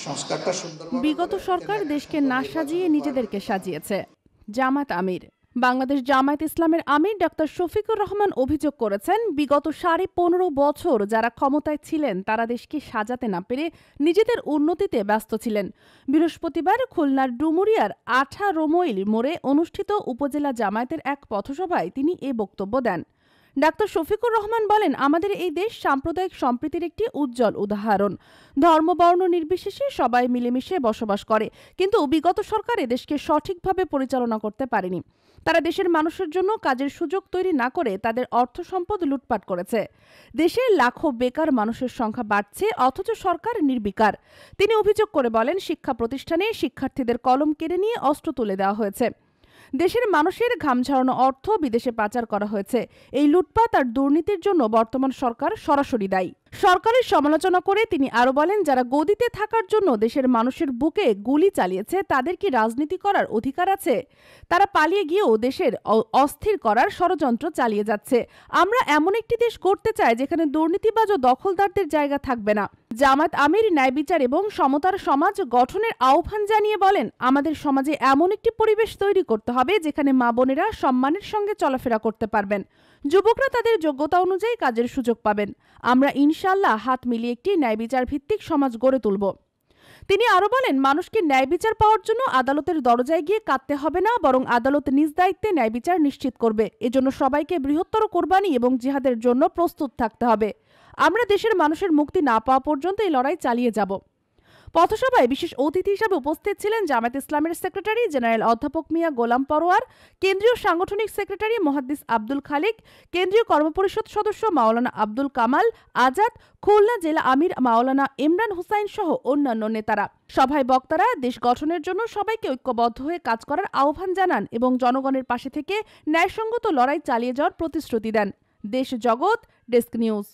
সংস্কারটা সুন্দরভাবে বিগত সরকার দেশকে না সাজিয়ে নিজেদেরকে সাজিয়েছে। জামাত আমির বাংলাদেশ জামায়াত ইসলামের আমির ডাক্তার শফিকুর রহমান অভিযোগ করেছেন, বিগত 15.5 বছর যারা ক্ষমতায় ছিলেন তারা দেশকে সাজাতে না পেরে নিজেদের উন্নতিতে ব্যস্ত ছিলেন। বৃহস্পতিবার খুলনার ডুমুরিয়ার 18 মইল মোড়ে অনুষ্ঠিত উপজেলা জামায়াতের এক পথসভায় তিনি এ বক্তব্য দেন। ডাক্তার শফিকুর রহমান বলেন, আমাদের এই দেশ সাম্প্রদায়িক সম্প্রীতির একটি উজ্জ্বল উদাহরণ। ধর্মবর্ণ নির্বিশেষে সবাই মিলেমিশে বসবাস করে, কিন্তু বিগত সরকার দেশকে সঠিকভাবে পরিচালনা করতে পারেনি। তারা দেশের মানুষের জন্য কাজের সুযোগ তৈরি না করে তাদের অর্থ সম্পদ লুটপাট করেছে। দেশে লাখো বেকার মানুষের সংখ্যা বাড়ছে, অথচ সরকার নির্বিকার। তিনি অভিযোগ করে বলেন, শিক্ষা প্রতিষ্ঠানে শিক্ষার্থীদের কলম কেড়ে নিয়ে অস্ত্র তুলে দেওয়া হয়েছে। দেশের মানুষের ঘাম ঝরানো অর্থ বিদেশে পাচার করা হয়েছে। এই লুটপাট আর দুর্নীতির জন্য বর্তমান সরকার সরাসরি দায়ী। সরকারের সমালোচনা করে তিনি আরো বলেন, যারা গদিতে থাকার জন্য দেশের মানুষের বুকে গুলি চালিয়েছে তাদের কি রাজনীতি করার অধিকার আছে? তারা পালিয়ে গিয়েও দেশের অস্থির করার ষড়যন্ত্র চালিয়ে যাচ্ছে। আমরা এমন একটি দেশ গড়তে চাই যেখানে দুর্নীতিবাজ ও দখলদারদের জায়গা থাকবে না। জামাত আমির ন্যায় বিচার এবং সমতার সমাজ গঠনের আহ্বান জানিয়ে বলেন, আমাদের সমাজে এমন একটি পরিবেশ তৈরি করতে হবে যেখানে মা বোনেরা সম্মানের সঙ্গে চলাফেরা করতে পারবেন, যুবকরা তাদের যোগ্যতা অনুযায়ী কাজের সুযোগ পাবেন। আমরা ইনশাআল্লাহ হাত মিলিয়ে একটি ন্যায় বিচার ভিত্তিক সমাজ গড়ে তুলব। তিনি আরো বলেন, মানুষকে ন্যায় বিচার পাওয়ার জন্য আদালতের দরজায় গিয়ে কাঁদতে হবে না, বরং আদালত নিজ দায়িত্বে ন্যায় বিচার নিশ্চিত করবে। এজন্য সবাইকে বৃহত্তর কোরবানি এবং জিহাদের জন্য প্রস্তুত থাকতে হবে। আমরা দেশের মানুষের মুক্তি না পাওয়া পর্যন্ত এই লড়াই চালিয়ে যাব। পথসভায় বিশেষ অতিথি হিসেবে উপস্থিত ছিলেন জামায়াত ইসলামের সেক্রেটারি জেনারেল অধ্যাপক মিয়া গোলাম পরোয়ার, কেন্দ্রীয় সাংগঠনিক সেক্রেটারি মুহাদ্দিস আব্দুল খালিক, কেন্দ্রীয় কর্মপরিষদ সদস্য মাওলানা আব্দুল কামাল আজাদ, খুলনা জেলা আমির মাওলানা ইমরান হুসাইন সহ অন্যান্য নেতারা। সভায় বক্তারা দেশ গঠনের জন্য সবাইকে ঐক্যবদ্ধ হয়ে কাজ করার আহ্বান জানান এবং জনগণের পাশে থেকে ন্যায়সঙ্গত লড়াই চালিয়ে যাওয়ার প্রতিশ্রুতি দেন। দেশ জগৎ ডেস্ক নিউজ।